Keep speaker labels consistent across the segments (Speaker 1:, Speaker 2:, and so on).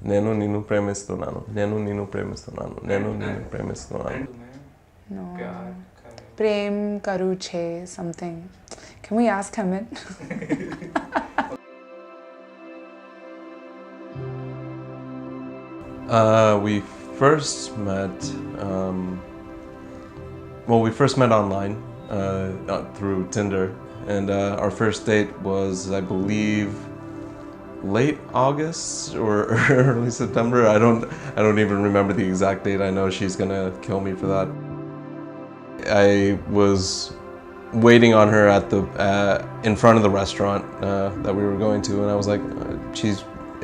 Speaker 1: నేను నిన్ను ప్రేమిస్తున్నాను నేను నిన్ను ప్రేమిస్తున్నాను నేను నిన్ను ప్రేమిస్తున్నాను.
Speaker 2: No. Prem karu che something. Can we ask Hemin?
Speaker 1: We first met. We first met online through Tinder, and our first date was, I believe, late August or early September. I don't even remember the exact date. I know she's gonna kill me for that. I was waiting on her at the in front of the restaurant that we were going to, and I was like,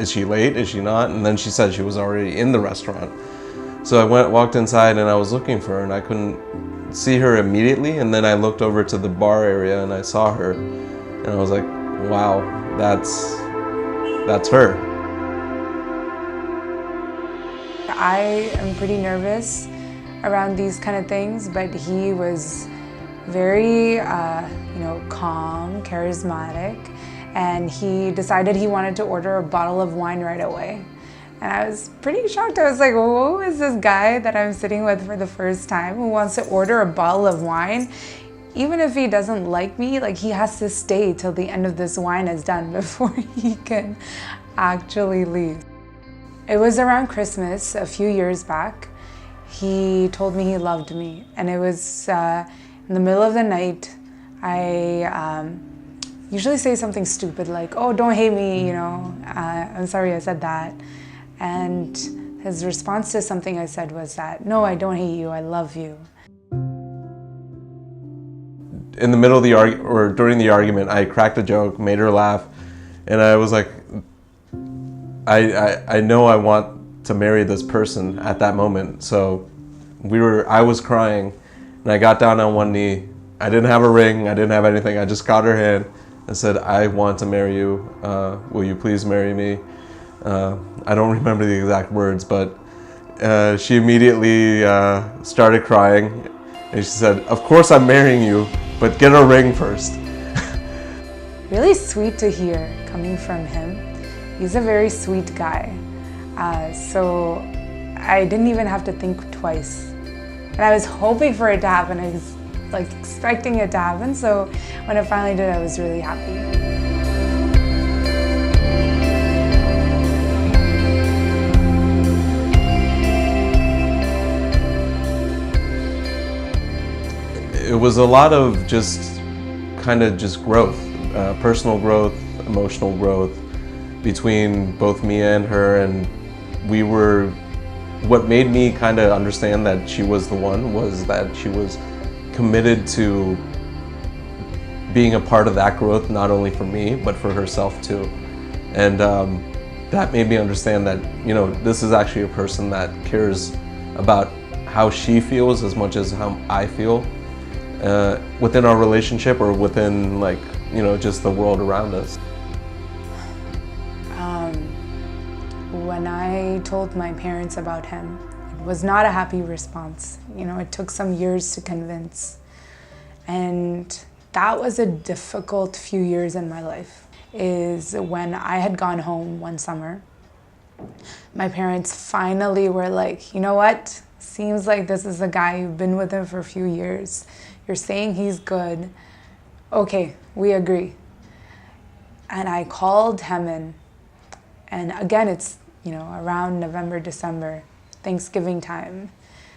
Speaker 1: is she late? Is she not? And then she said she was already in the restaurant. So I walked inside, and I was looking for her, and I couldn't see her immediately. And then I looked over to the bar area, and I saw her, and I was like, wow, that's her.
Speaker 2: I am pretty nervous around these kind of things, but he was very, calm, charismatic, and he decided he wanted to order a bottle of wine right away. And I was pretty shocked. I was like, who is this guy that I'm sitting with for the first time who wants to order a bottle of wine? Even if he doesn't like me, like, he has to stay till the end of this wine is done before he can actually leave. It was around Christmas a few years back. He told me he loved me, and it was in the middle of the night. I usually say something stupid like, oh, don't hate me, I'm sorry I said that. And his response to something I said was that, no, I don't hate you, I love you.
Speaker 1: In the middle of the or during the argument, I cracked a joke, made her laugh, and I was like, I know I want to marry this person at that moment. So I was crying, and I got down on one knee. I didn't have a ring, I didn't have anything. I just got her hand and said, I want to marry you. Will you please marry me? I don't remember the exact words, but she immediately started crying, and she said, of course I'm marrying you, but get a ring first.
Speaker 2: Really sweet to hear coming from him. He's a very sweet guy. So I didn't even have to think twice. And I was hoping for it to happen. I was like expecting it to happen. So when it finally did, I was really happy.
Speaker 1: It was a lot of just growth, personal growth, emotional growth between both me and her, and what made me kind of understand that she was the one was that she was committed to being a part of that growth, not only for me, but for herself too. And that made me understand that, this is actually a person that cares about how she feels as much as how I feel within our relationship, or within, just the world around us.
Speaker 2: When I told my parents about him, it was not a happy response. It took some years to convince. And that was a difficult few years in my life, is when I had gone home one summer. My parents finally were like, you know what? Seems like this is a guy, you've been with him for a few years. You're saying he's good. Okay, we agree. And I called Hemin. And again, it's, around November, December, Thanksgiving time.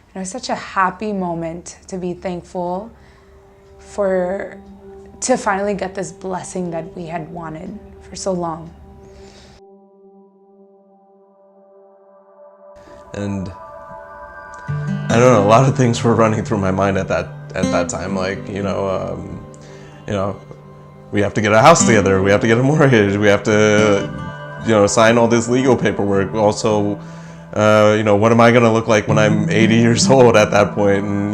Speaker 2: And it was such a happy moment to be thankful to finally get this blessing that we had wanted for so long.
Speaker 1: And I don't know, a lot of things were running through my mind at that time, we have to get a house together, we have to get a mortgage, we have to sign all this legal paperwork. Also, what am I going to look like when I'm 80 years old at that point? And,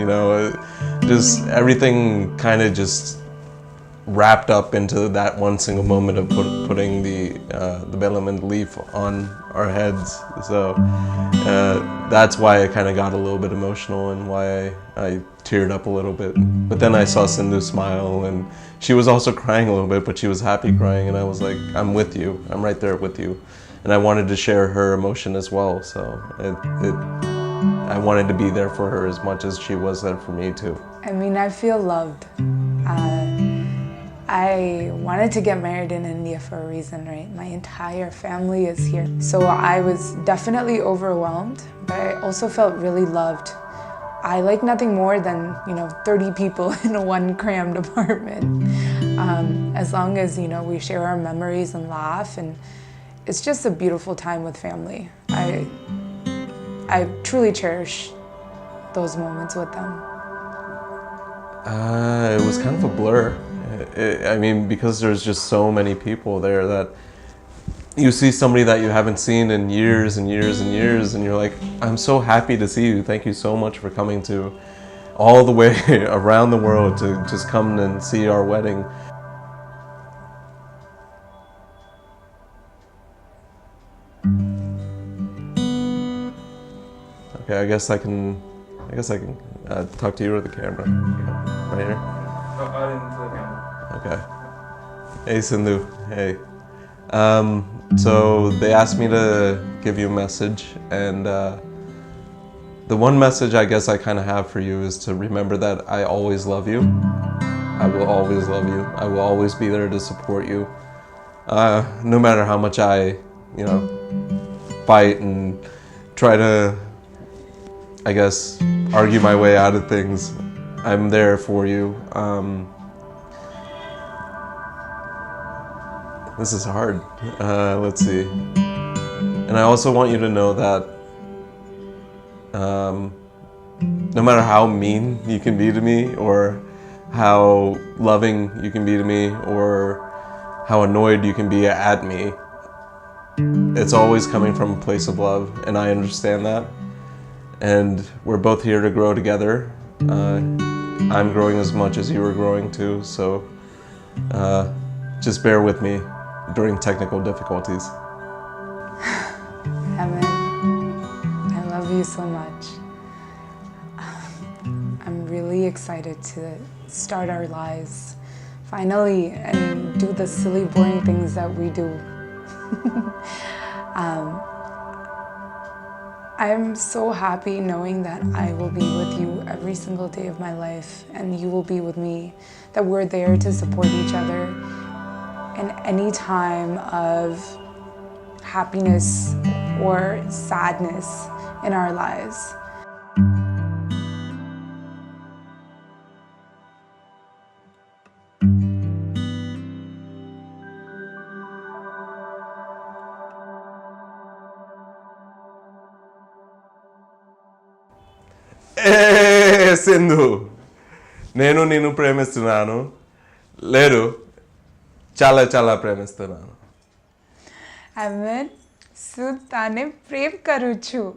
Speaker 1: just everything kind of just wrapped up into that one single moment of putting the belam and the leaf on our heads. So that's why I kind of got a little bit emotional, and why I teared up a little bit. But then I saw Sindhu smile, and she was also crying a little bit, but she was happy crying, and I was like, I'm with you. I'm right there with you. and I wanted to share her emotion as well. So I wanted to be there for her as much as she was there for me too.
Speaker 2: I mean, I feel loved. I wanted to get married in India for a reason, right? My entire family is here. So I was definitely overwhelmed, but I also felt really loved. I like nothing more than, 30 people in one crammed apartment. As long as, we share our memories and laugh, and it's just a beautiful time with family. I truly cherish those moments with them.
Speaker 1: It was kind of a blur. I mean, because there's just so many people there that you see somebody that you haven't seen in years and years and years, and you're like, I'm so happy to see you. Thank you so much for coming to all the way around the world to just come and see our wedding. Okay, I guess I can talk to you with the camera. Right here?
Speaker 3: Into the camera.
Speaker 1: Okay. Hey, Sindhu. Hey. So they asked me to give you a message, and the one message I guess I kind of have for you is to remember that I always love you. I will always love you. I will always be there to support you. No matter how much I, fight and try to, I guess, argue my way out of things, I'm there for you. This is hard. Let's see. And I also want you to know that no matter how mean you can be to me, or how loving you can be to me, or how annoyed you can be at me, it's always coming from a place of love, and I understand that. And we're both here to grow together. I'm growing as much as you are growing too, so just bear with me during technical difficulties.
Speaker 2: Hemin, I love you so much. I'm really excited to start our lives finally and do the silly, boring things that we do. I'm so happy knowing that I will be with you every single day of my life, and you will be with me, that we're there to support each other in any time of happiness or sadness in our lives.
Speaker 1: Sindhu, నేను నిన్ను ప్రేమిస్తున్నాను. లేదు, చాలా చాలా ప్రేమిస్తున్నాను.
Speaker 2: Hemin, સુતાને પ્રેમ કરું છું.